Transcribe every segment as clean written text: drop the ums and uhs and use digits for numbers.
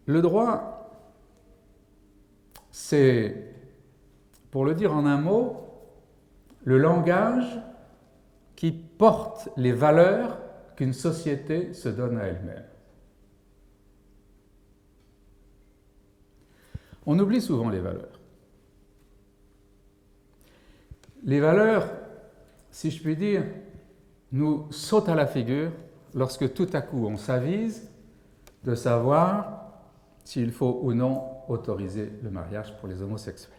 Le droit, c'est, pour le dire en un mot, le langage qui porte les valeurs qu'une société se donne à elle-même. On oublie souvent les valeurs. Les valeurs, si je puis dire, nous sautent à la figure lorsque tout à coup on s'avise de savoir s'il faut ou non autoriser le mariage pour les homosexuels.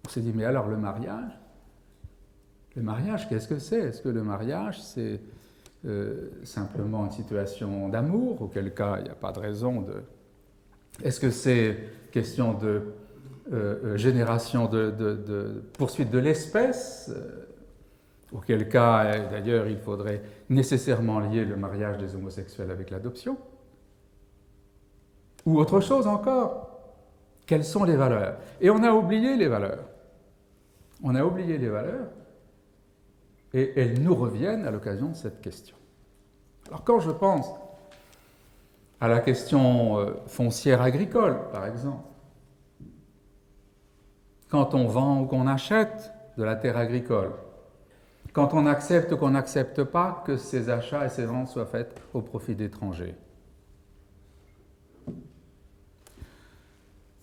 On s'est dit, mais alors le mariage, qu'est-ce que c'est? Est-ce que le mariage, c'est simplement une situation d'amour, auquel cas il n'y a pas de raison de... Est-ce que c'est question de génération, de poursuite de l'espèce, auquel cas, d'ailleurs, il faudrait nécessairement lier le mariage des homosexuels avec l'adoption? Ou autre chose encore, quelles sont les valeurs? Et on a oublié les valeurs. On a oublié les valeurs, et elles nous reviennent à l'occasion de cette question. Alors quand je pense à la question foncière agricole, par exemple, quand on vend ou qu'on achète de la terre agricole, quand on accepte ou qu'on n'accepte pas que ces achats et ces ventes soient faits au profit d'étrangers.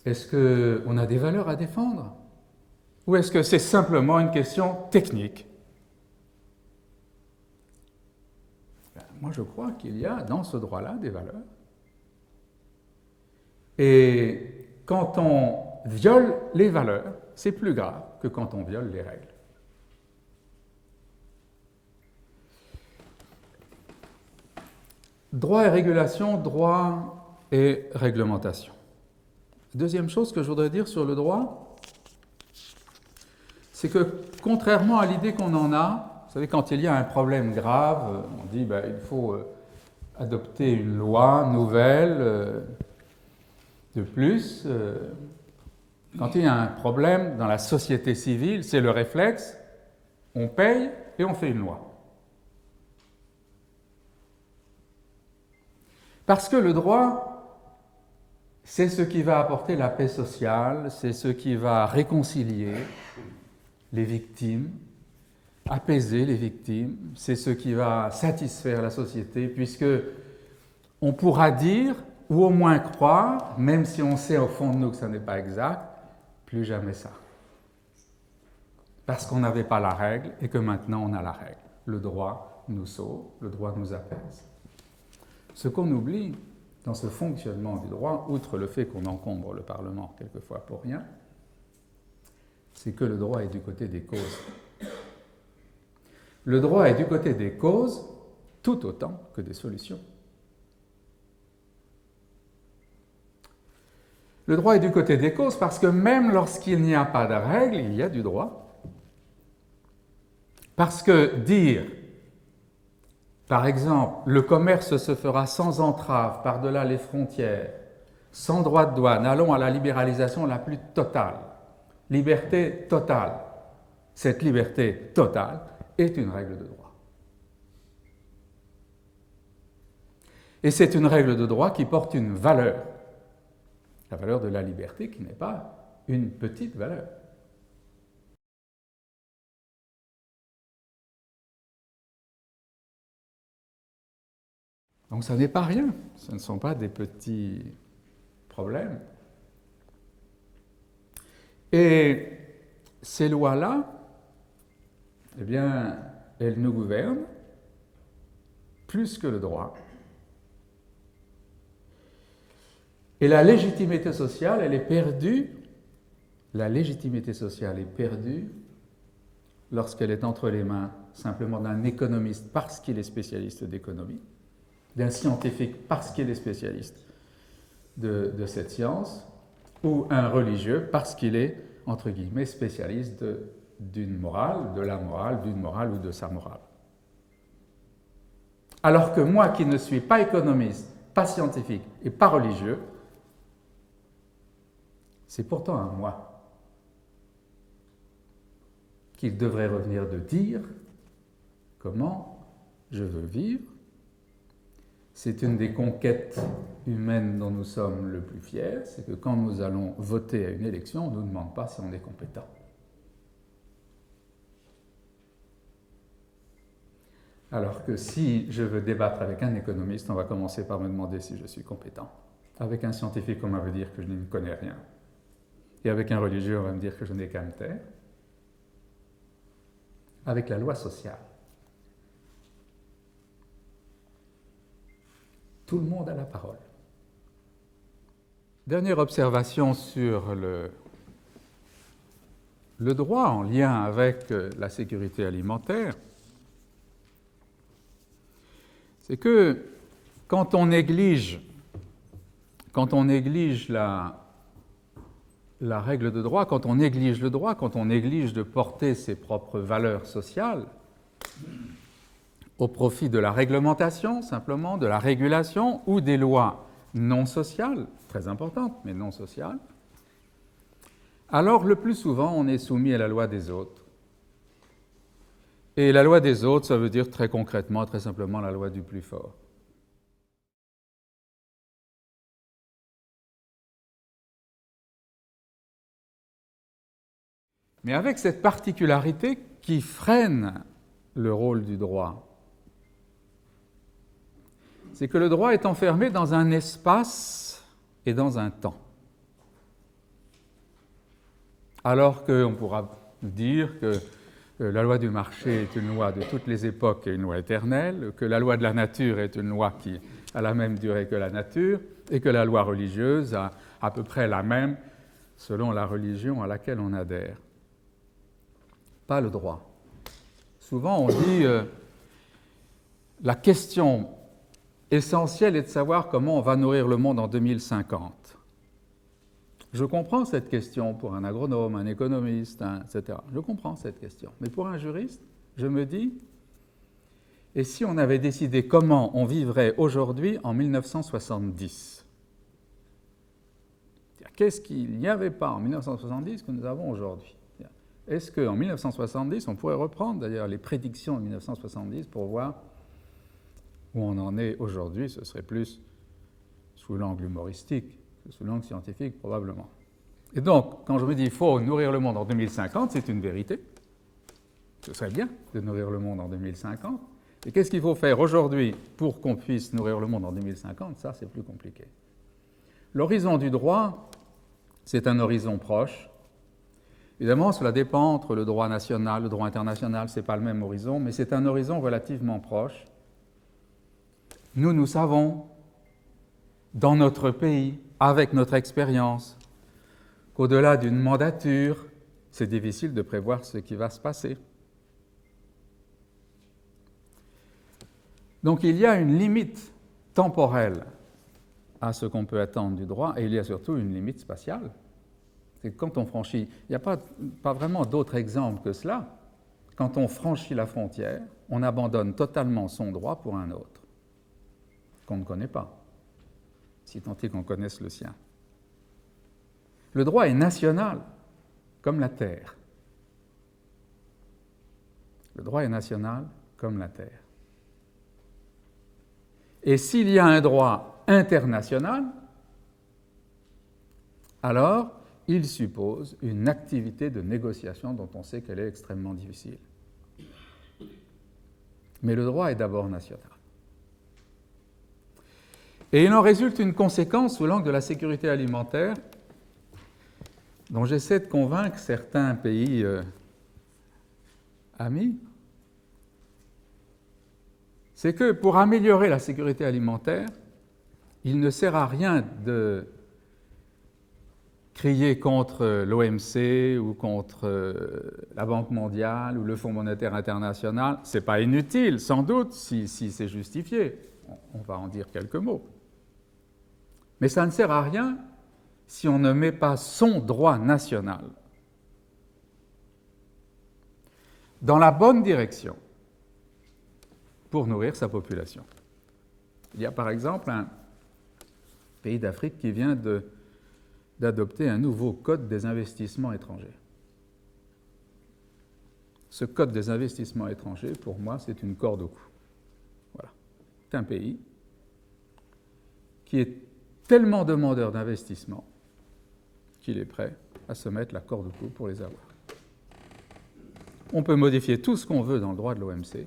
Est-ce qu'on a des valeurs à défendre? Ou est-ce que c'est simplement une question technique? Moi, je crois qu'il y a dans ce droit-là des valeurs. Et quand on viole les valeurs, c'est plus grave que quand on viole les règles. Droit et régulation, droit et réglementation. Deuxième chose que je voudrais dire sur le droit, c'est que contrairement à l'idée qu'on en a, vous savez, quand il y a un problème grave, on dit il faut adopter une loi nouvelle. De plus, quand il y a un problème dans la société civile, c'est le réflexe, on paye et on fait une loi. Parce que le droit, c'est ce qui va apporter la paix sociale, c'est ce qui va réconcilier les victimes, apaiser les victimes, c'est ce qui va satisfaire la société, puisque on pourra dire, ou au moins croire, même si on sait au fond de nous que ça n'est pas exact, plus jamais ça. Parce qu'on n'avait pas la règle et que maintenant on a la règle. Le droit nous sauve, le droit nous apaise. Ce qu'on oublie dans ce fonctionnement du droit, outre le fait qu'on encombre le Parlement quelquefois pour rien, c'est que le droit est du côté des causes. Le droit est du côté des causes tout autant que des solutions. Le droit est du côté des causes parce que même lorsqu'il n'y a pas de règle, il y a du droit. Parce que dire, par exemple, le commerce se fera sans entrave par-delà les frontières, sans droit de douane, allons à la libéralisation la plus totale, liberté totale. Cette liberté totale est une règle de droit. Et c'est une règle de droit qui porte une valeur, la valeur de la liberté qui n'est pas une petite valeur. Donc ça n'est pas rien, ce ne sont pas des petits problèmes. Et ces lois-là, eh bien, elles nous gouvernent plus que le droit. Et la légitimité sociale, elle est perdue. La légitimité sociale est perdue lorsqu'elle est entre les mains simplement d'un économiste parce qu'il est spécialiste d'économie, d'un scientifique parce qu'il est spécialiste de cette science, ou un religieux parce qu'il est, entre guillemets, spécialiste d'une morale, de la morale, d'une morale ou de sa morale. Alors que moi qui ne suis pas économiste, pas scientifique et pas religieux, c'est pourtant à moi qu'il devrait revenir de dire comment je veux vivre c'est une des conquêtes humaines dont nous sommes le plus fiers, c'est que quand nous allons voter à une élection, on ne nous demande pas si on est compétent. Alors que si je veux débattre avec un économiste, on va commencer par me demander si je suis compétent. Avec un scientifique, on va me dire que je ne connais rien. Et avec un religieux, on va me dire que je n'ai qu'à me taire. Avec la loi sociale, tout le monde a la parole. Dernière observation sur le droit en lien avec la sécurité alimentaire, c'est que quand on néglige la règle de droit, quand on néglige le droit, quand on néglige de porter ses propres valeurs sociales au profit de la réglementation, simplement, de la régulation ou des lois non sociales, très importantes, mais non sociales, alors le plus souvent on est soumis à la loi des autres. Et la loi des autres, ça veut dire très concrètement, très simplement, la loi du plus fort. Mais avec cette particularité qui freine le rôle du droit, c'est que le droit est enfermé dans un espace et dans un temps. Alors qu'on pourra dire que la loi du marché est une loi de toutes les époques et une loi éternelle, que la loi de la nature est une loi qui a la même durée que la nature, et que la loi religieuse a à peu près la même selon la religion à laquelle on adhère. Pas le droit. Souvent on dit la question essentielle est de savoir comment on va nourrir le monde en 2050. Je comprends cette question pour un agronome, un économiste, etc. Je comprends cette question. Mais pour un juriste, je me dis, et si on avait décidé comment on vivrait aujourd'hui en 1970 ? Qu'est-ce qu'il n'y avait pas en 1970 que nous avons aujourd'hui ? Est-ce qu'en 1970, on pourrait reprendre d'ailleurs les prédictions de 1970 pour voir où on en est aujourd'hui? Ce serait plus sous l'angle humoristique que sous l'angle scientifique, probablement. Et donc, quand je me dis qu'il faut nourrir le monde en 2050, c'est une vérité. Ce serait bien de nourrir le monde en 2050. Et qu'est-ce qu'il faut faire aujourd'hui pour qu'on puisse nourrir le monde en 2050? Ça, c'est plus compliqué. L'horizon du droit, c'est un horizon proche. Évidemment, cela dépend entre le droit national, le droit international, ce n'est pas le même horizon, mais c'est un horizon relativement proche. Nous savons, dans notre pays, avec notre expérience, qu'au-delà d'une mandature, c'est difficile de prévoir ce qui va se passer. Donc il y a une limite temporelle à ce qu'on peut attendre du droit, et il y a surtout une limite spatiale. C'est que quand on franchit, il n'y a pas vraiment d'autre exemple que cela. Quand on franchit la frontière, on abandonne totalement son droit pour un autre, qu'on ne connaît pas, si tant est qu'on connaisse le sien. Le droit est national, comme la terre. Le droit est national, comme la terre. Et s'il y a un droit international, alors il suppose une activité de négociation dont on sait qu'elle est extrêmement difficile. Mais le droit est d'abord national. Et il en résulte une conséquence sous l'angle de la sécurité alimentaire dont j'essaie de convaincre certains pays amis, c'est que pour améliorer la sécurité alimentaire, il ne sert à rien de crier contre l'OMC ou contre la Banque mondiale ou le Fonds monétaire international. Ce n'est pas inutile, sans doute, si c'est justifié. On va en dire quelques mots. Mais ça ne sert à rien si on ne met pas son droit national dans la bonne direction pour nourrir sa population. Il y a par exemple un pays d'Afrique qui vient d'adopter un nouveau code des investissements étrangers. Ce code des investissements étrangers, pour moi, c'est une corde au cou. Voilà. C'est un pays qui est tellement demandeur d'investissement qu'il est prêt à se mettre la corde au cou pour les avoir. On peut modifier tout ce qu'on veut dans le droit de l'OMC.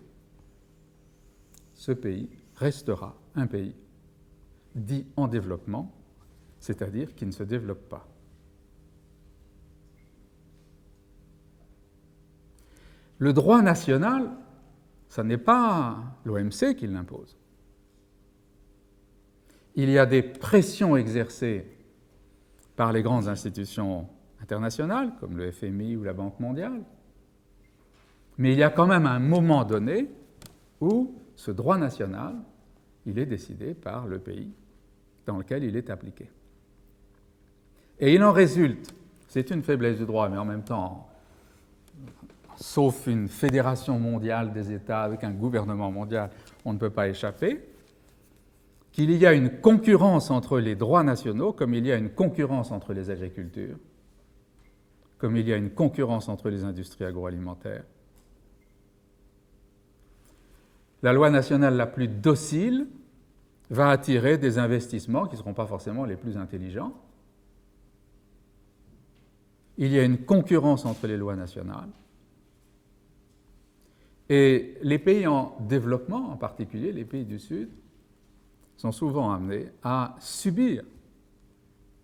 Ce pays restera un pays dit en développement, c'est-à-dire qui ne se développe pas. Le droit national, ce n'est pas l'OMC qui l'impose. Il y a des pressions exercées par les grandes institutions internationales, comme le FMI ou la Banque mondiale, mais il y a quand même un moment donné où ce droit national, il est décidé par le pays dans lequel il est appliqué. Et il en résulte, c'est une faiblesse du droit, mais en même temps, sauf une fédération mondiale des États avec un gouvernement mondial, on ne peut pas échapper, qu'il y a une concurrence entre les droits nationaux, comme il y a une concurrence entre les agricultures, comme il y a une concurrence entre les industries agroalimentaires. La loi nationale la plus docile va attirer des investissements qui ne seront pas forcément les plus intelligents. Il y a une concurrence entre les lois nationales. Et les pays en développement, en particulier les pays du Sud, sont souvent amenés à subir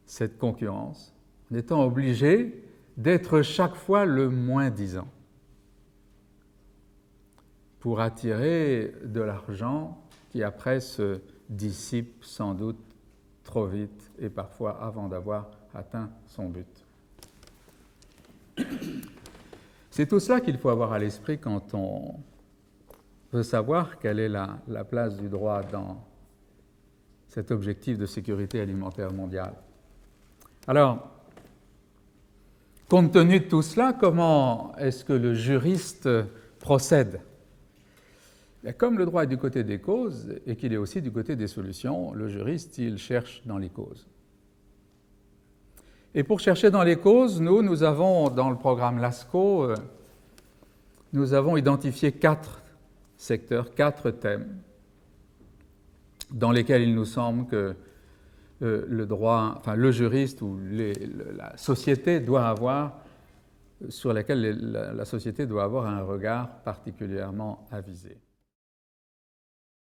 cette concurrence en étant obligés d'être chaque fois le moins-disant pour attirer de l'argent qui après se dissipe sans doute trop vite et parfois avant d'avoir atteint son but. C'est tout cela qu'il faut avoir à l'esprit quand on veut savoir quelle est la place du droit dans cet objectif de sécurité alimentaire mondiale. Alors, compte tenu de tout cela, comment est-ce que le juriste procède ? Comme le droit est du côté des causes et qu'il est aussi du côté des solutions, le juriste, il cherche dans les causes. Et pour chercher dans les causes, nous avons, dans le programme LASCO, nous avons identifié 4 secteurs, 4 thèmes dans lesquels il nous semble que le droit, enfin le juriste ou la société doit avoir, sur lesquels la société doit avoir un regard particulièrement avisé.